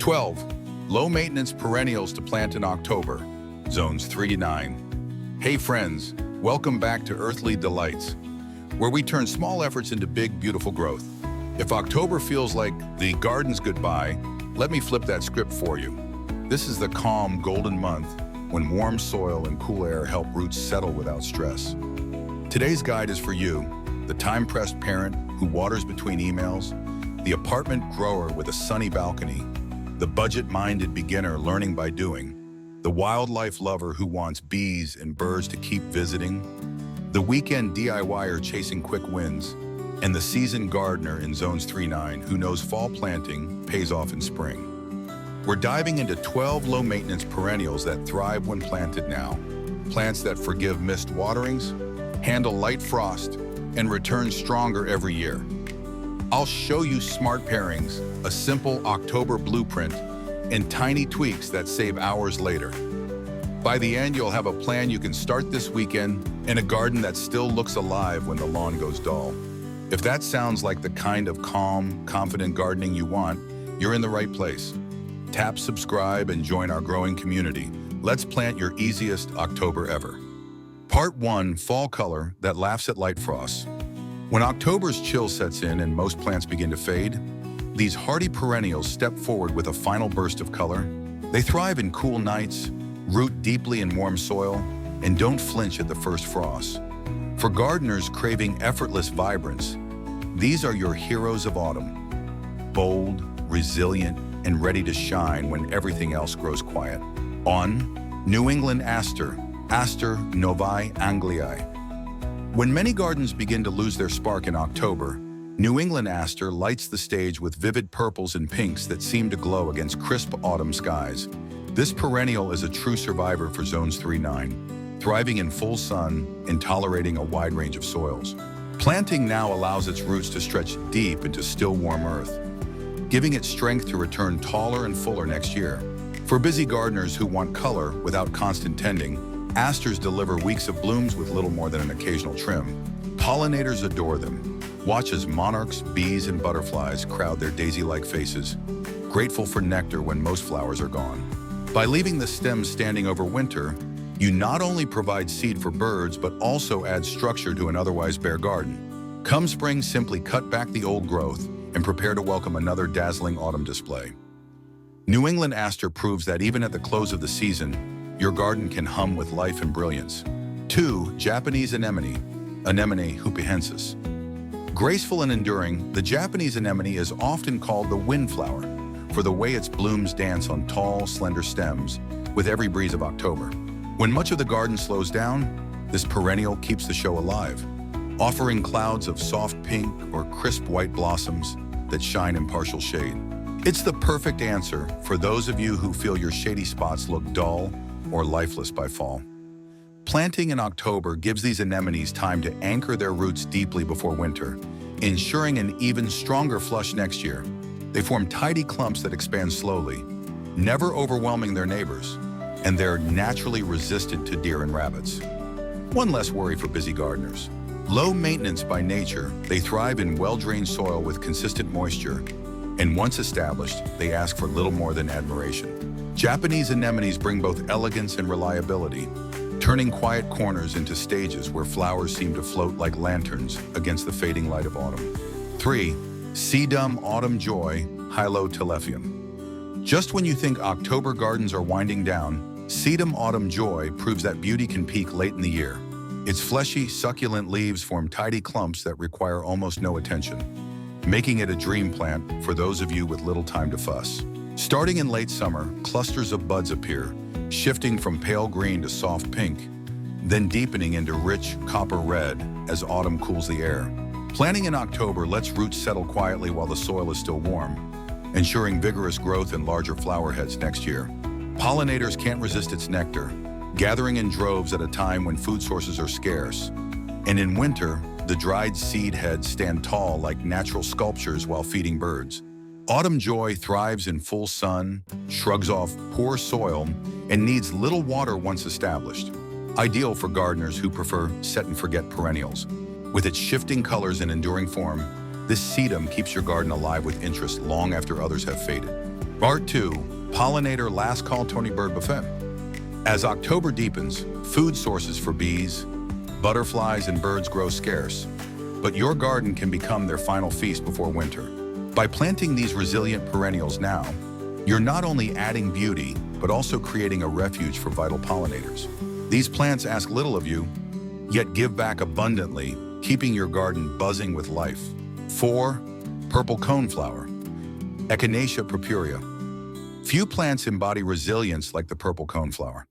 12. Low-maintenance perennials to plant in October, zones 3 to 9. Hey friends, welcome back to Earthly Delights, where we turn small efforts into big, beautiful growth. If October feels like the garden's goodbye, let me flip that script for you. This is the calm, golden month when warm soil and cool air help roots settle without stress. Today's guide is for you, the time-pressed parent who waters between emails, the apartment grower with a sunny balcony, the budget-minded beginner learning by doing, the wildlife lover who wants bees and birds to keep visiting, the weekend DIYer chasing quick wins, and the seasoned gardener in zones 3-9 who knows fall planting pays off in spring. We're diving into 12 low-maintenance perennials that thrive when planted now, plants that forgive missed waterings, handle light frost, and return stronger every year. I'll show you smart pairings, a simple October blueprint, and tiny tweaks that save hours later. By the end, you'll have a plan you can start this weekend in a garden that still looks alive when the lawn goes dull. If that sounds like the kind of calm, confident gardening you want, you're in the right place. Tap subscribe and join our growing community. Let's plant your easiest October ever. Part 1, Fall Color that laughs at light frosts. When October's chill sets in and most plants begin to fade, these hardy perennials step forward with a final burst of color. They thrive in cool nights, root deeply in warm soil, and don't flinch at the first frost. For gardeners craving effortless vibrance, these are your heroes of autumn. Bold, resilient, and ready to shine when everything else grows quiet. On New England Aster, Aster novae anglii. When many gardens begin to lose their spark in October, New England Aster lights the stage with vivid purples and pinks that seem to glow against crisp autumn skies. This perennial is a true survivor for zones 3-9, thriving in full sun and tolerating a wide range of soils. Planting now allows its roots to stretch deep into still warm earth, giving it strength to return taller and fuller next year. For busy gardeners who want color without constant tending, asters deliver weeks of blooms with little more than an occasional trim. Pollinators adore them. Watch as monarchs, bees, and butterflies crowd their daisy-like faces, grateful for nectar when most flowers are gone. By leaving the stems standing over winter, you not only provide seed for birds, but also add structure to an otherwise bare garden. Come spring, simply cut back the old growth and prepare to welcome another dazzling autumn display. New England Aster proves that even at the close of the season, your garden can hum with life and brilliance. 2. Japanese anemone, Anemone hupehensis. Graceful and enduring, the Japanese anemone is often called the windflower for the way its blooms dance on tall, slender stems with every breeze of October. When much of the garden slows down, this perennial keeps the show alive, offering clouds of soft pink or crisp white blossoms that shine in partial shade. It's the perfect answer for those of you who feel your shady spots look dull or lifeless by fall. Planting in October gives these anemones time to anchor their roots deeply before winter, ensuring an even stronger flush next year. They form tidy clumps that expand slowly, never overwhelming their neighbors, and they're naturally resistant to deer and rabbits. One less worry for busy gardeners. Low maintenance by nature, they thrive in well-drained soil with consistent moisture, and once established, they ask for little more than admiration. Japanese anemones bring both elegance and reliability, turning quiet corners into stages where flowers seem to float like lanterns against the fading light of autumn. 3. Sedum Autumn Joy, Hylotelephium. Just when you think October gardens are winding down, Sedum Autumn Joy proves that beauty can peak late in the year. Its fleshy, succulent leaves form tidy clumps that require almost no attention, making it a dream plant for those of you with little time to fuss. Starting in late summer, clusters of buds appear, shifting from pale green to soft pink, then deepening into rich copper red as autumn cools the air. Planting in October lets roots settle quietly while the soil is still warm, ensuring vigorous growth and larger flower heads next year. Pollinators can't resist its nectar, gathering in droves at a time when food sources are scarce. And in winter, the dried seed heads stand tall like natural sculptures while feeding birds. Autumn Joy thrives in full sun, shrugs off poor soil, and needs little water once established. Ideal for gardeners who prefer set-and-forget perennials. With its shifting colors and enduring form, this sedum keeps your garden alive with interest long after others have faded. Part 2, Pollinator Last Call Tony Bird Buffet. As October deepens, food sources for bees, butterflies, and birds grow scarce, but your garden can become their final feast before winter. By planting these resilient perennials now, you're not only adding beauty, but also creating a refuge for vital pollinators. These plants ask little of you, yet give back abundantly, keeping your garden buzzing with life. 4. Purple coneflower, Echinacea purpurea. Few plants embody resilience like the purple coneflower,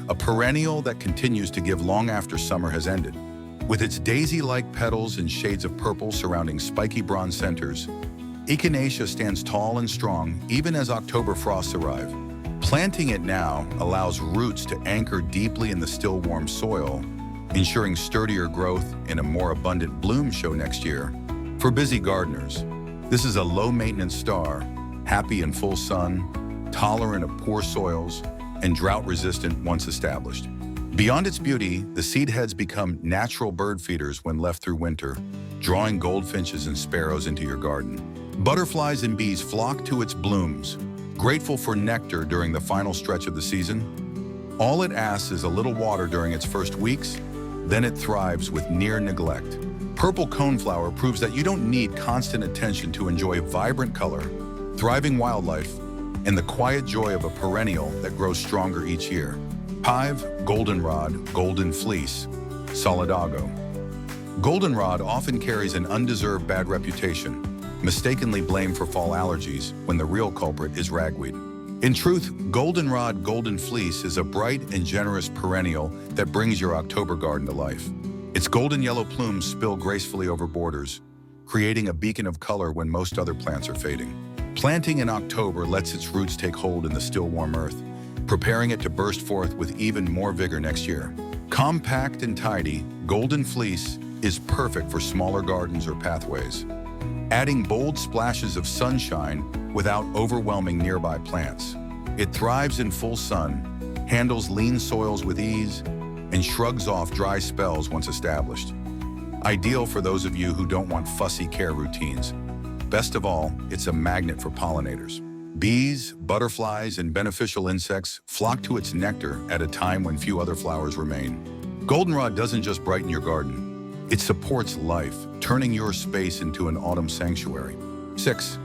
a perennial that continues to give long after summer has ended. With its daisy-like petals and shades of purple surrounding spiky bronze centers, Echinacea stands tall and strong even as October frosts arrive. Planting it now allows roots to anchor deeply in the still warm soil, ensuring sturdier growth and a more abundant bloom show next year. For busy gardeners, this is a low-maintenance star, happy in full sun, tolerant of poor soils, and drought-resistant once established. Beyond its beauty, the seed heads become natural bird feeders when left through winter, drawing goldfinches and sparrows into your garden. Butterflies and bees flock to its blooms, grateful for nectar during the final stretch of the season. All it asks is a little water during its first weeks, then it thrives with near neglect. Purple coneflower proves that you don't need constant attention to enjoy vibrant color, thriving wildlife, and the quiet joy of a perennial that grows stronger each year. 5. Goldenrod, golden fleece, solidago. Goldenrod often carries an undeserved bad reputation, mistakenly blamed for fall allergies when the real culprit is ragweed. In truth, goldenrod golden fleece is a bright and generous perennial that brings your October garden to life. Its golden yellow plumes spill gracefully over borders, creating a beacon of color when most other plants are fading. Planting in October lets its roots take hold in the still warm earth, preparing it to burst forth with even more vigor next year. Compact and tidy, golden fleece is perfect for smaller gardens or pathways, adding bold splashes of sunshine without overwhelming nearby plants. It thrives in full sun, handles lean soils with ease, and shrugs off dry spells once established. Ideal for those of you who don't want fussy care routines. Best of all, it's a magnet for pollinators. Bees, butterflies, and beneficial insects flock to its nectar at a time when few other flowers remain. Goldenrod doesn't just brighten your garden, it supports life, turning your space into an autumn sanctuary. 6.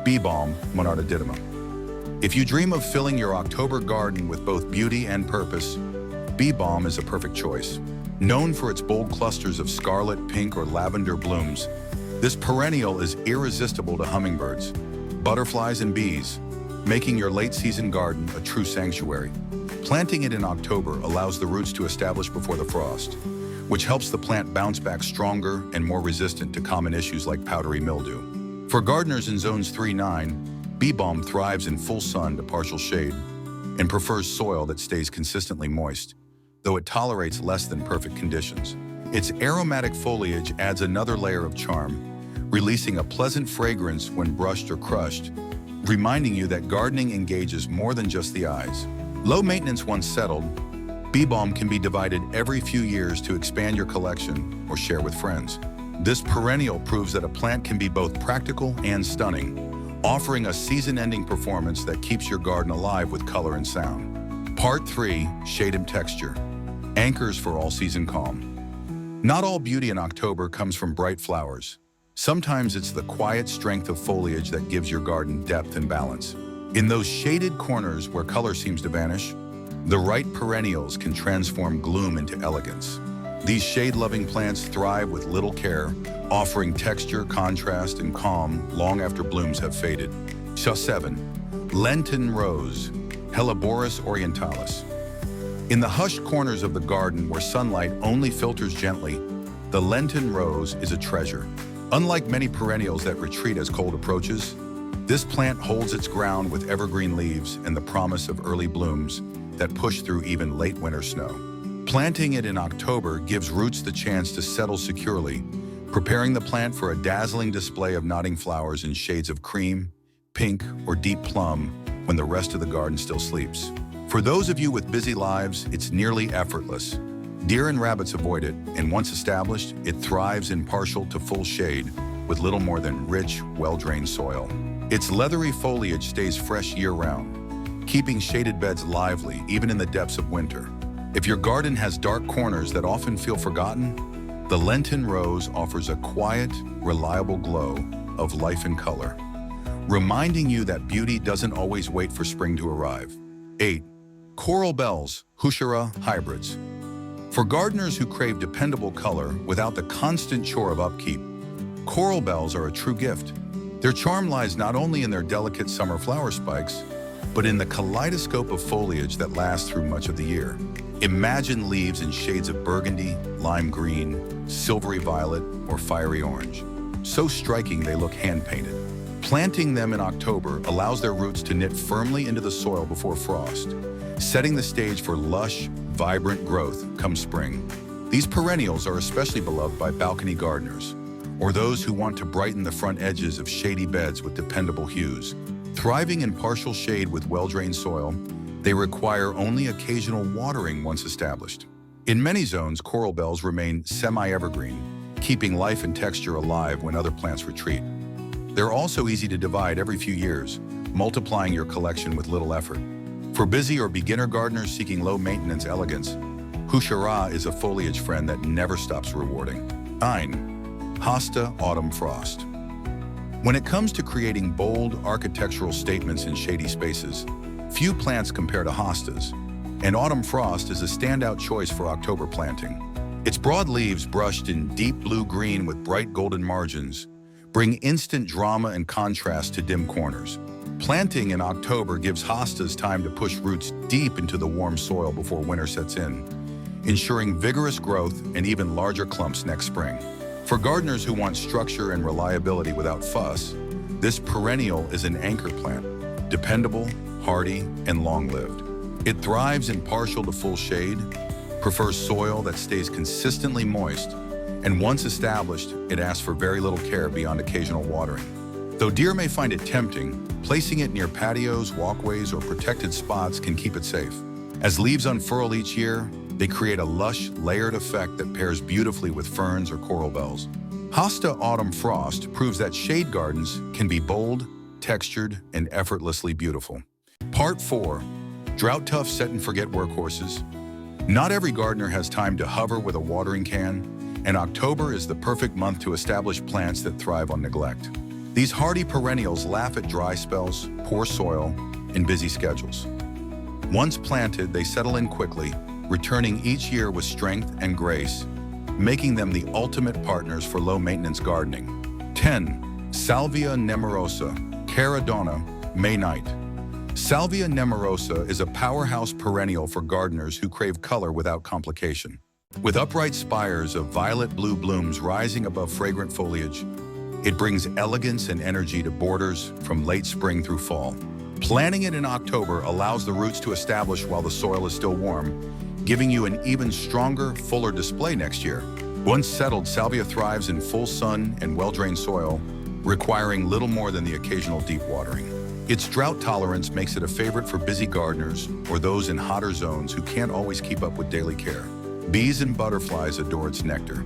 Bee balm, Monarda didyma. If you dream of filling your October garden with both beauty and purpose, bee balm is a perfect choice. Known for its bold clusters of scarlet, pink, or lavender blooms, this perennial is irresistible to hummingbirds, butterflies, and bees, making your late-season garden a true sanctuary. Planting it in October allows the roots to establish before the frost, which helps the plant bounce back stronger and more resistant to common issues like powdery mildew. For gardeners in zones 3-9, bee balm thrives in full sun to partial shade and prefers soil that stays consistently moist, though it tolerates less than perfect conditions. Its aromatic foliage adds another layer of charm, releasing a pleasant fragrance when brushed or crushed, reminding you that gardening engages more than just the eyes. Low maintenance once settled, bee balm can be divided every few years to expand your collection or share with friends. This perennial proves that a plant can be both practical and stunning, offering a season-ending performance that keeps your garden alive with color and sound. Part 3, shade and texture, anchors for all-season calm. Not all beauty in October comes from bright flowers. Sometimes it's the quiet strength of foliage that gives your garden depth and balance. In those shaded corners where color seems to vanish, the right perennials can transform gloom into elegance. These shade-loving plants thrive with little care, offering texture, contrast, and calm long after blooms have faded. 7. Lenten rose, Helleborus orientalis. In the hushed corners of the garden where sunlight only filters gently, the Lenten rose is a treasure. Unlike many perennials that retreat as cold approaches, this plant holds its ground with evergreen leaves and the promise of early blooms that push through even late winter snow. Planting it in October gives roots the chance to settle securely, preparing the plant for a dazzling display of nodding flowers in shades of cream, pink, or deep plum when the rest of the garden still sleeps. For those of you with busy lives, it's nearly effortless. Deer and rabbits avoid it, and once established, it thrives in partial to full shade with little more than rich, well-drained soil. Its leathery foliage stays fresh year-round, keeping shaded beds lively even in the depths of winter. If your garden has dark corners that often feel forgotten, the Lenten rose offers a quiet, reliable glow of life and color, reminding you that beauty doesn't always wait for spring to arrive. 8. Coral bells, Hushera hybrids. For gardeners who crave dependable color without the constant chore of upkeep, coral bells are a true gift. Their charm lies not only in their delicate summer flower spikes, but in the kaleidoscope of foliage that lasts through much of the year. Imagine leaves in shades of burgundy, lime green, silvery violet, or fiery orange. So striking they look hand-painted. Planting them in October allows their roots to knit firmly into the soil before frost, setting the stage for lush, vibrant growth come spring. These perennials are especially beloved by balcony gardeners, or those who want to brighten the front edges of shady beds with dependable hues. Thriving in partial shade with well-drained soil, they require only occasional watering once established. In many zones, coral bells remain semi-evergreen, keeping life and texture alive when other plants retreat. They're also easy to divide every few years, multiplying your collection with little effort. For busy or beginner gardeners seeking low-maintenance elegance, Hushera is a foliage friend that never stops rewarding. 9. Hosta Autumn Frost. When it comes to creating bold architectural statements in shady spaces, few plants compare to hostas, and autumn frost is a standout choice for October planting. Its broad leaves, brushed in deep blue-green with bright golden margins, bring instant drama and contrast to dim corners. Planting in October gives hostas time to push roots deep into the warm soil before winter sets in, ensuring vigorous growth and even larger clumps next spring. For gardeners who want structure and reliability without fuss, this perennial is an anchor plant, dependable, hardy, and long-lived. It thrives in partial to full shade, prefers soil that stays consistently moist, and once established, it asks for very little care beyond occasional watering. Though deer may find it tempting, placing it near patios, walkways, or protected spots can keep it safe. As leaves unfurl each year, they create a lush, layered effect that pairs beautifully with ferns or coral bells. Hosta Autumn Frost proves that shade gardens can be bold, textured, and effortlessly beautiful. Part 4. Drought-tough set-and-forget workhorses. Not every gardener has time to hover with a watering can, and October is the perfect month to establish plants that thrive on neglect. These hardy perennials laugh at dry spells, poor soil, and busy schedules. Once planted, they settle in quickly, returning each year with strength and grace, making them the ultimate partners for low-maintenance gardening. 10. Salvia nemorosa, Caradonna, May Night. Salvia nemorosa is a powerhouse perennial for gardeners who crave color without complication. With upright spires of violet-blue blooms rising above fragrant foliage, it brings elegance and energy to borders from late spring through fall. Planting it in October allows the roots to establish while the soil is still warm, giving you an even stronger, fuller display next year. Once settled, salvia thrives in full sun and well-drained soil, requiring little more than the occasional deep watering. Its drought tolerance makes it a favorite for busy gardeners or those in hotter zones who can't always keep up with daily care. Bees and butterflies adore its nectar,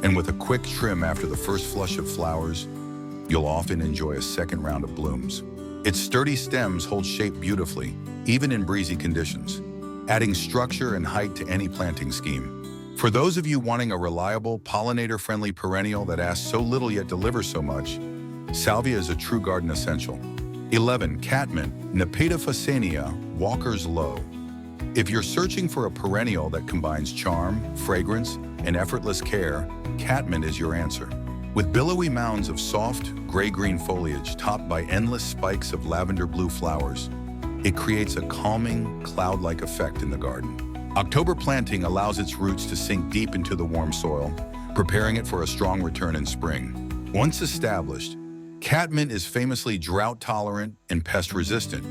and with a quick trim after the first flush of flowers, you'll often enjoy a second round of blooms. Its sturdy stems hold shape beautifully, even in breezy conditions, adding structure and height to any planting scheme. For those of you wanting a reliable, pollinator-friendly perennial that asks so little yet delivers so much, salvia is a true garden essential. 11. Catmint, Nepeta phasania, Walker's Low. If you're searching for a perennial that combines charm, fragrance, and effortless care, catmint is your answer. With billowy mounds of soft, gray-green foliage topped by endless spikes of lavender-blue flowers, it creates a calming, cloud-like effect in the garden. October planting allows its roots to sink deep into the warm soil, preparing it for a strong return in spring. Once established, catmint is famously drought-tolerant and pest-resistant,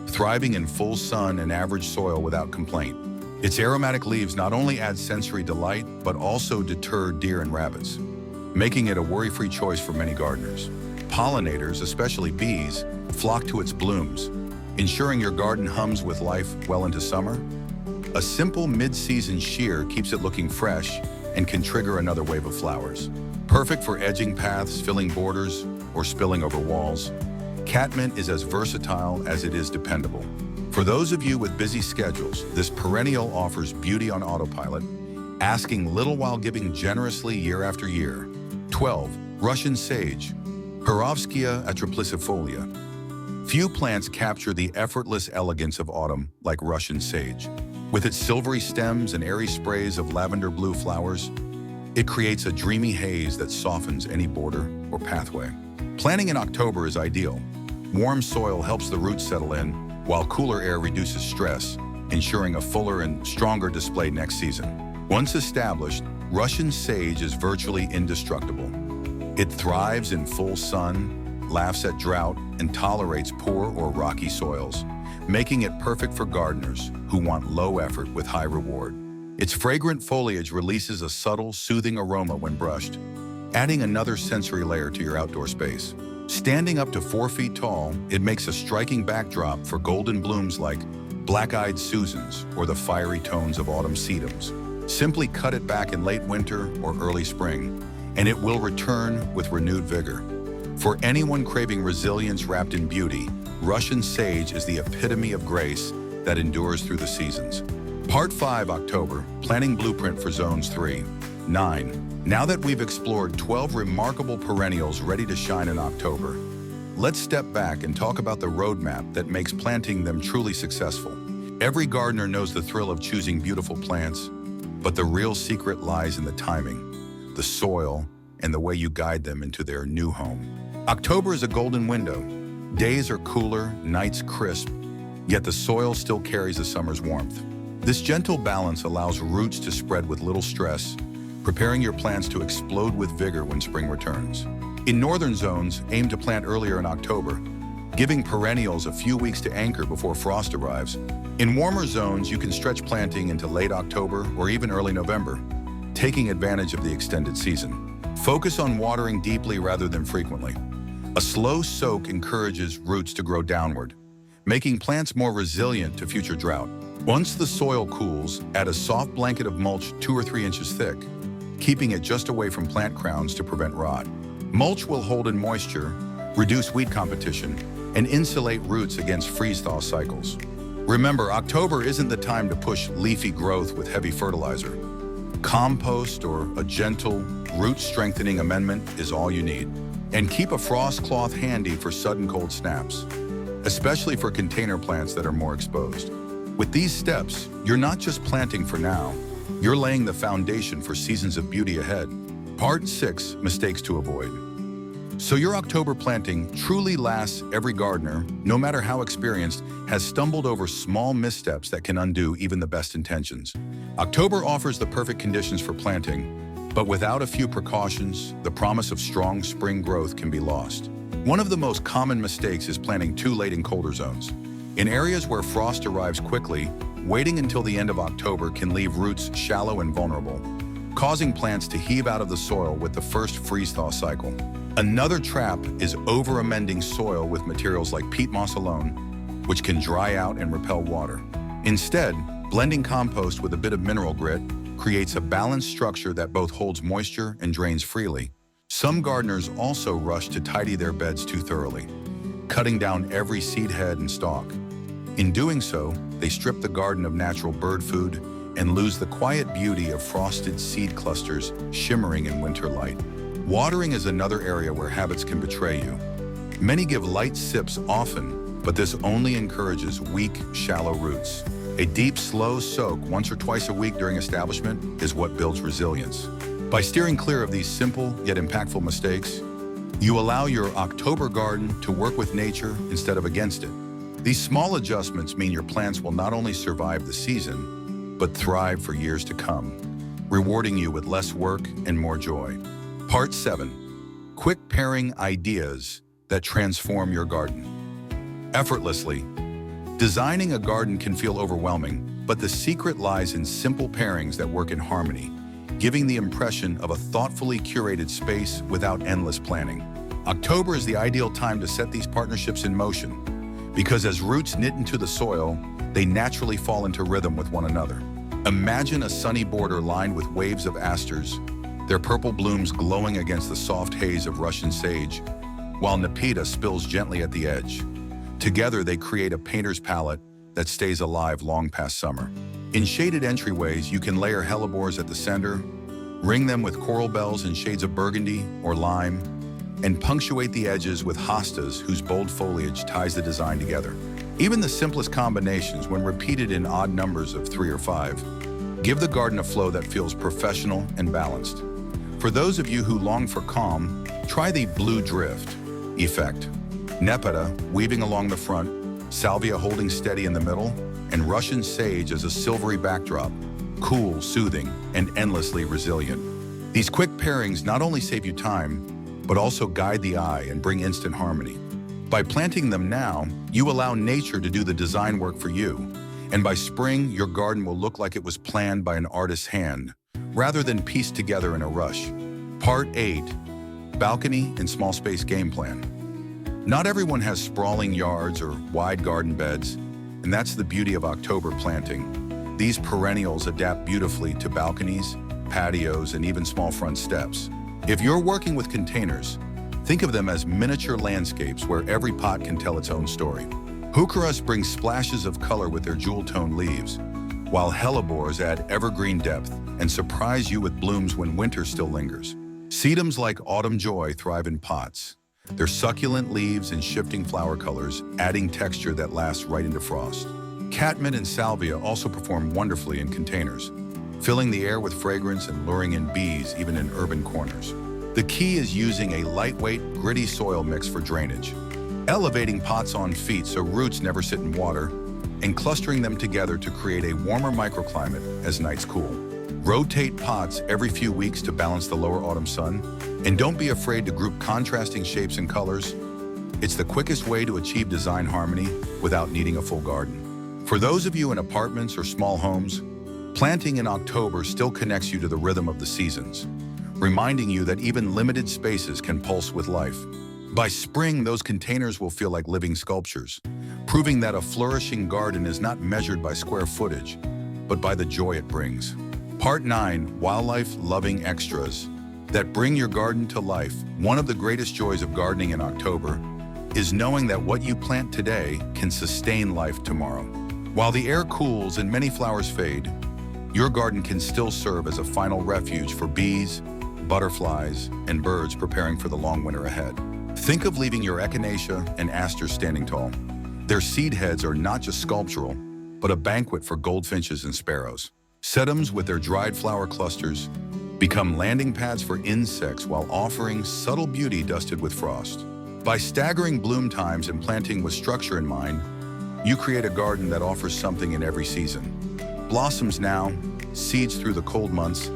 thriving in full sun and average soil without complaint. Its aromatic leaves not only add sensory delight, but also deter deer and rabbits, making it a worry-free choice for many gardeners. Pollinators, especially bees, flock to its blooms, ensuring your garden hums with life well into summer. A simple mid-season shear keeps it looking fresh and can trigger another wave of flowers. Perfect for edging paths, filling borders, or spilling over walls, Catmint is as versatile as it is dependable. For those of you with busy schedules, this perennial offers beauty on autopilot, asking little while giving generously year after year. 12. Russian Sage, Perovskia atriplycifolia. Few plants capture the effortless elegance of autumn like Russian sage. With its silvery stems and airy sprays of lavender blue flowers, it creates a dreamy haze that softens any border or pathway. Planting in October is ideal. Warm soil helps the roots settle in, while cooler air reduces stress, ensuring a fuller and stronger display next season. Once established, Russian sage is virtually indestructible. It thrives in full sun, laughs at drought, and tolerates poor or rocky soils, making it perfect for gardeners who want low effort with high reward. Its fragrant foliage releases a subtle, soothing aroma when brushed, adding another sensory layer to your outdoor space. Standing up to 4 feet tall, it makes a striking backdrop for golden blooms like black-eyed Susans or the fiery tones of autumn sedums. Simply cut it back in late winter or early spring, and it will return with renewed vigor. For anyone craving resilience wrapped in beauty, Russian sage is the epitome of grace that endures through the seasons. Part 5, October, Planting Blueprint for Zones 3. 9. Now that we've explored 12 remarkable perennials ready to shine in October, let's step back and talk about the roadmap that makes planting them truly successful. Every gardener knows the thrill of choosing beautiful plants, but the real secret lies in the timing, the soil, and the way you guide them into their new home. October is a golden window. Days are cooler, nights crisp, yet the soil still carries the summer's warmth. This gentle balance allows roots to spread with little stress, preparing your plants to explode with vigor when spring returns. In northern zones, aim to plant earlier in October, giving perennials a few weeks to anchor before frost arrives. In warmer zones, you can stretch planting into late October or even early November, taking advantage of the extended season. Focus on watering deeply rather than frequently. A slow soak encourages roots to grow downward, making plants more resilient to future drought. Once the soil cools, add a soft blanket of mulch 2 or 3 inches thick, keeping it just away from plant crowns to prevent rot. Mulch will hold in moisture, reduce weed competition, and insulate roots against freeze-thaw cycles. Remember, October isn't the time to push leafy growth with heavy fertilizer. Compost or a gentle, root-strengthening amendment is all you need. And keep a frost cloth handy for sudden cold snaps, especially for container plants that are more exposed. With these steps, you're not just planting for now, you're laying the foundation for seasons of beauty ahead. Part 6, Mistakes to Avoid. So your October planting truly lasts. Every gardener, no matter how experienced, has stumbled over small missteps that can undo even the best intentions. October offers the perfect conditions for planting, but without a few precautions, the promise of strong spring growth can be lost. One of the most common mistakes is planting too late in colder zones. In areas where frost arrives quickly, waiting until the end of October can leave roots shallow and vulnerable, causing plants to heave out of the soil with the first freeze-thaw cycle. Another trap is over-amending soil with materials like peat moss alone, which can dry out and repel water. Instead, blending compost with a bit of mineral grit creates a balanced structure that both holds moisture and drains freely. Some gardeners also rush to tidy their beds too thoroughly, cutting down every seed head and stalk. In doing so, they strip the garden of natural bird food and lose the quiet beauty of frosted seed clusters shimmering in winter light. Watering is another area where habits can betray you. Many give light sips often, but this only encourages weak, shallow roots. A deep, slow soak once or twice a week during establishment is what builds resilience. By steering clear of these simple yet impactful mistakes, you allow your October garden to work with nature instead of against it. These small adjustments mean your plants will not only survive the season, but thrive for years to come, rewarding you with less work and more joy. Part 7. Quick pairing ideas that transform your garden. Effortlessly. Designing a garden can feel overwhelming, but the secret lies in simple pairings that work in harmony, giving the impression of a thoughtfully curated space without endless planning. October is the ideal time to set these partnerships in motion, because as roots knit into the soil, they naturally fall into rhythm with one another. Imagine a sunny border lined with waves of asters, their purple blooms glowing against the soft haze of Russian sage, while Nepeta spills gently at the edge. Together, they create a painter's palette that stays alive long past summer. In shaded entryways, you can layer hellebores at the center, ring them with coral bells in shades of burgundy or lime, and punctuate the edges with hostas whose bold foliage ties the design together. Even the simplest combinations, when repeated in odd numbers of 3 or 5, give the garden a flow that feels professional and balanced. For those of you who long for calm, try the blue drift effect. Nepeta weaving along the front, salvia holding steady in the middle, and Russian sage as a silvery backdrop, cool, soothing, and endlessly resilient. These quick pairings not only save you time, but also guide the eye and bring instant harmony. By planting them now, you allow nature to do the design work for you, and by spring, your garden will look like it was planned by an artist's hand, rather than pieced together in a rush. Part 8. Balcony and Small Space Game Plan. Not everyone has sprawling yards or wide garden beds, and that's the beauty of October planting. These perennials adapt beautifully to balconies, patios, and even small front steps. If you're working with containers, think of them as miniature landscapes where every pot can tell its own story. Heucheras bring splashes of color with their jewel-toned leaves, while hellebores add evergreen depth and surprise you with blooms when winter still lingers. Sedums like autumn joy thrive in pots, their succulent leaves and shifting flower colors adding texture that lasts right into frost. Catmint and salvia also perform wonderfully in containers, filling the air with fragrance and luring in bees even in urban corners. The key is using a lightweight, gritty soil mix for drainage, elevating pots on feet so roots never sit in water, and clustering them together to create a warmer microclimate as nights cool. Rotate pots every few weeks to balance the lower autumn sun, and don't be afraid to group contrasting shapes and colors. It's the quickest way to achieve design harmony without needing a full garden. For those of you in apartments or small homes, planting in October still connects you to the rhythm of the seasons, reminding you that even limited spaces can pulse with life. By spring, those containers will feel like living sculptures, proving that a flourishing garden is not measured by square footage, but by the joy it brings. Part 9. Wildlife-loving extras that bring your garden to life. One of the greatest joys of gardening in October is knowing that what you plant today can sustain life tomorrow. While the air cools and many flowers fade, your garden can still serve as a final refuge for bees, butterflies, and birds preparing for the long winter ahead. Think of leaving your echinacea and asters standing tall. Their seed heads are not just sculptural, but a banquet for goldfinches and sparrows. Sedums with their dried flower clusters become landing pads for insects while offering subtle beauty dusted with frost. By staggering bloom times and planting with structure in mind, you create a garden that offers something in every season. Blossoms now, seeds through the cold months,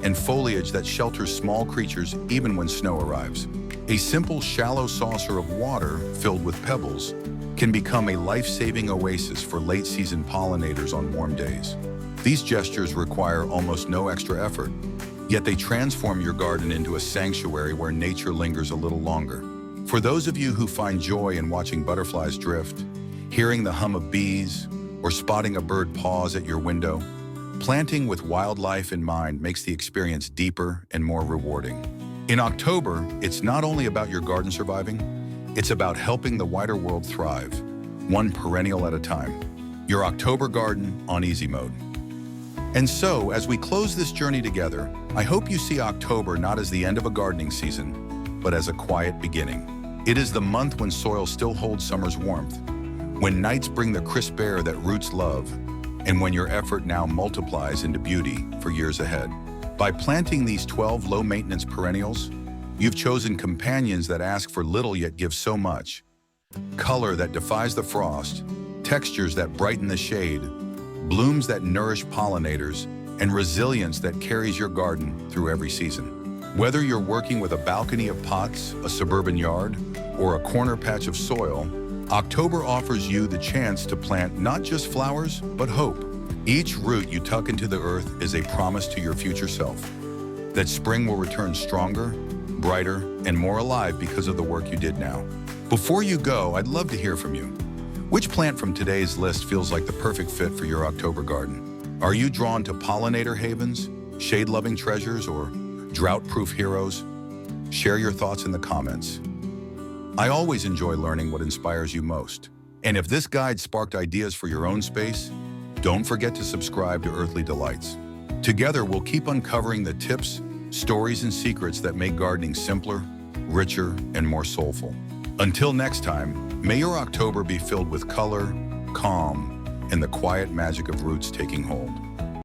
and foliage that shelters small creatures even when snow arrives. A simple, shallow saucer of water filled with pebbles can become a life-saving oasis for late-season pollinators on warm days. These gestures require almost no extra effort, yet they transform your garden into a sanctuary where nature lingers a little longer. For those of you who find joy in watching butterflies drift, hearing the hum of bees, or spotting a bird pause at your window, planting with wildlife in mind makes the experience deeper and more rewarding. In October, it's not only about your garden surviving, it's about helping the wider world thrive, one perennial at a time. Your October garden on easy mode. And so, as we close this journey together, I hope you see October not as the end of a gardening season, but as a quiet beginning. It is the month when soil still holds summer's warmth, when nights bring the crisp air that roots love, and when your effort now multiplies into beauty for years ahead. By planting these 12 low-maintenance perennials, you've chosen companions that ask for little yet give so much. Color that defies the frost, textures that brighten the shade, blooms that nourish pollinators, and resilience that carries your garden through every season. Whether you're working with a balcony of pots, a suburban yard, or a corner patch of soil, October offers you the chance to plant not just flowers, but hope. Each root you tuck into the earth is a promise to your future self, that spring will return stronger, brighter, and more alive because of the work you did now. Before you go, I'd love to hear from you. Which plant from today's list feels like the perfect fit for your October garden? Are you drawn to pollinator havens, shade-loving treasures, or drought-proof heroes? Share your thoughts in the comments. I always enjoy learning what inspires you most. And if this guide sparked ideas for your own space, don't forget to subscribe to Earthly Delights. Together, we'll keep uncovering the tips, stories, and secrets that make gardening simpler, richer, and more soulful. Until next time, may your October be filled with color, calm, and the quiet magic of roots taking hold.